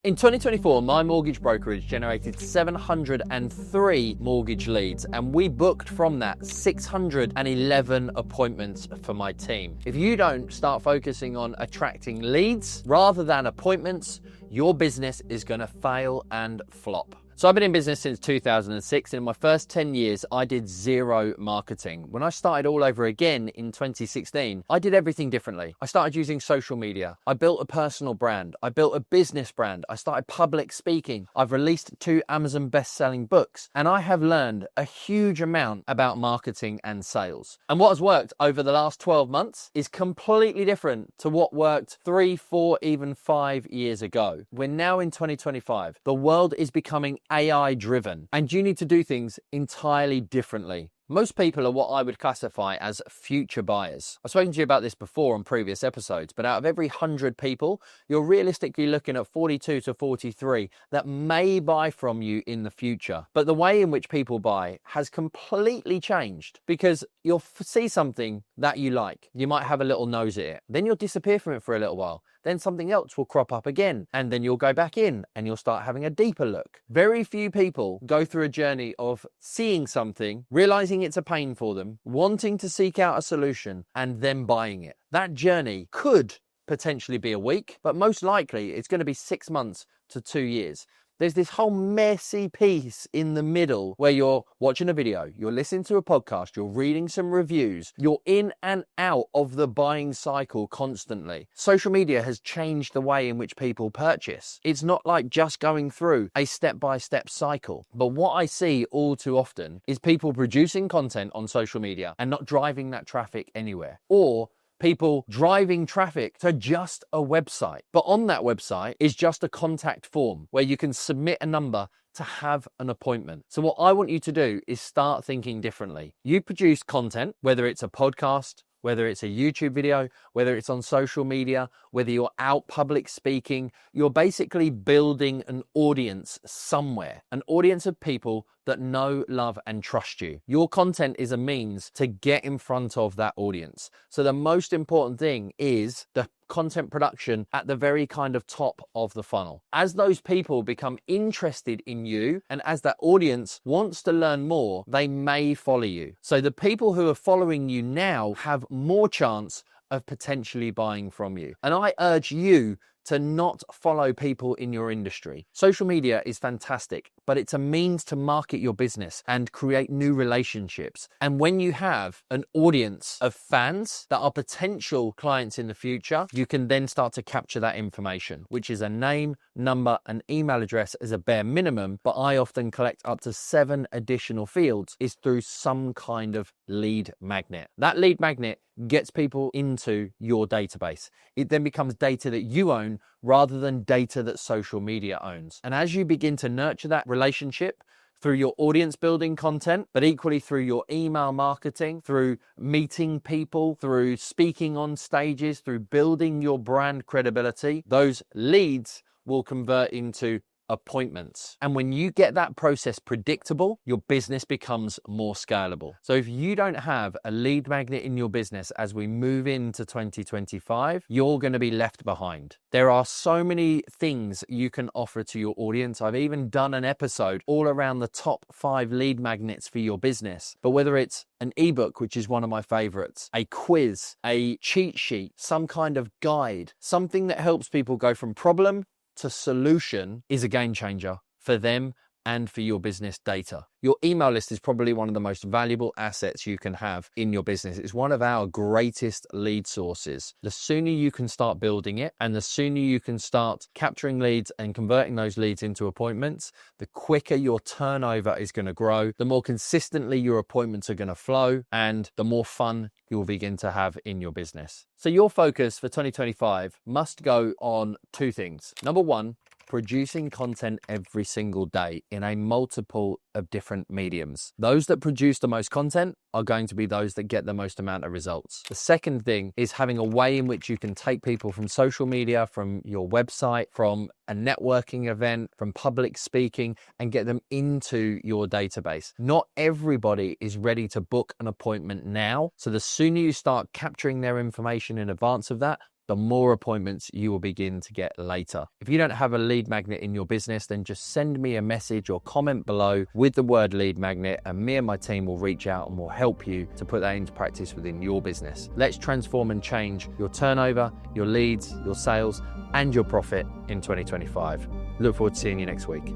In 2024, my mortgage brokerage generated 703 mortgage leads, and we booked from that 611 appointments for my team. If you don't start focusing on attracting leads rather than appointments, your business is going to fail and flop. So I've been in business since 2006, and in my first 10 years, I did zero marketing. When I started all over again in 2016, I did everything differently. I started using social media. I built a personal brand. I built a business brand. I started public speaking. I've released 2 Amazon best-selling books, and I have learned a huge amount about marketing and sales. And what has worked over the last 12 months is completely different to what worked 3, 4, even 5 years ago. We're now in 2025. The world is becoming AI driven, and you need to do things entirely differently. Most people are what I would classify as future buyers. I've spoken to you about this before on previous episodes, but out of every 100 people, you're realistically looking at 42 to 43 that may buy from you in the future. But the way in which people buy has completely changed, because you'll see something that you like. You might have a little nose at it. Then you'll disappear from it for a little while. Then something else will crop up again, and then you'll go back in and you'll start having a deeper look. Very few people go through a journey of seeing something, realizing it's a pain for them, wanting to seek out a solution, and then buying it. That journey could potentially be a week, but most likely it's going to be 6 months to 2 years. There's this whole messy piece in the middle where you're watching a video, you're listening to a podcast, you're reading some reviews, you're in and out of the buying cycle constantly. Social media has changed the way in which people purchase. It's not like just going through a step-by-step cycle. But what I see all too often is people producing content on social media and not driving that traffic anywhere. Or people driving traffic to just a website. But on that website is just a contact form where you can submit a number to have an appointment. So what I want you to do is start thinking differently. You produce content, whether it's a podcast, whether it's a YouTube video, whether it's on social media, whether you're out public speaking, you're basically building an audience somewhere, an audience of people that know, love, and trust you. Your content is a means to get in front of that audience. So the most important thing is the content production at the very kind of top of the funnel. As those people become interested in you, and as that audience wants to learn more, they may follow you. So the people who are following you now have more chance of potentially buying from you. And I urge you to not follow people in your industry. Social media is fantastic, but it's a means to market your business and create new relationships. And when you have an audience of fans that are potential clients in the future, you can then start to capture that information, which is a name, number, and email address as a bare minimum, but I often collect up to 7 additional fields, is through some kind of lead magnet. That lead magnet gets people into your database. It then becomes data that you own rather than data that social media owns. And as you begin to nurture that relationship through your audience building content, but equally through your email marketing, through meeting people, through speaking on stages, through building your brand credibility, those leads will convert into appointments. And when you get that process predictable, your business becomes more scalable. So if you don't have a lead magnet in your business as we move into 2025, you're going to be left behind. There are so many things you can offer to your audience. I've even done an episode all around the top 5 lead magnets for your business. But whether it's an ebook, which is one of my favorites, a quiz, a cheat sheet, some kind of guide, something that helps people go from problem to solution, is a game changer for them and for your business data. Your email list is probably one of the most valuable assets you can have in your business. It's one of our greatest lead sources. The sooner you can start building it, and the sooner you can start capturing leads and converting those leads into appointments, the quicker your turnover is going to grow, the more consistently your appointments are going to flow, and the more fun you'll begin to have in your business. So your focus for 2025 must go on 2 things. Number 1, producing content every single day in a multiple of different mediums. Those that produce the most content are going to be those that get the most amount of results. The second thing is having a way in which you can take people from social media, from your website, from a networking event, from public speaking, and get them into your database. Not everybody is ready to book an appointment now. So the sooner you start capturing their information in advance of that, the more appointments you will begin to get later. If you don't have a lead magnet in your business, then just send me a message or comment below with the word lead magnet, and me and my team will reach out and will help you to put that into practice within your business. Let's transform and change your turnover, your leads, your sales, and your profit in 2025. Look forward to seeing you next week.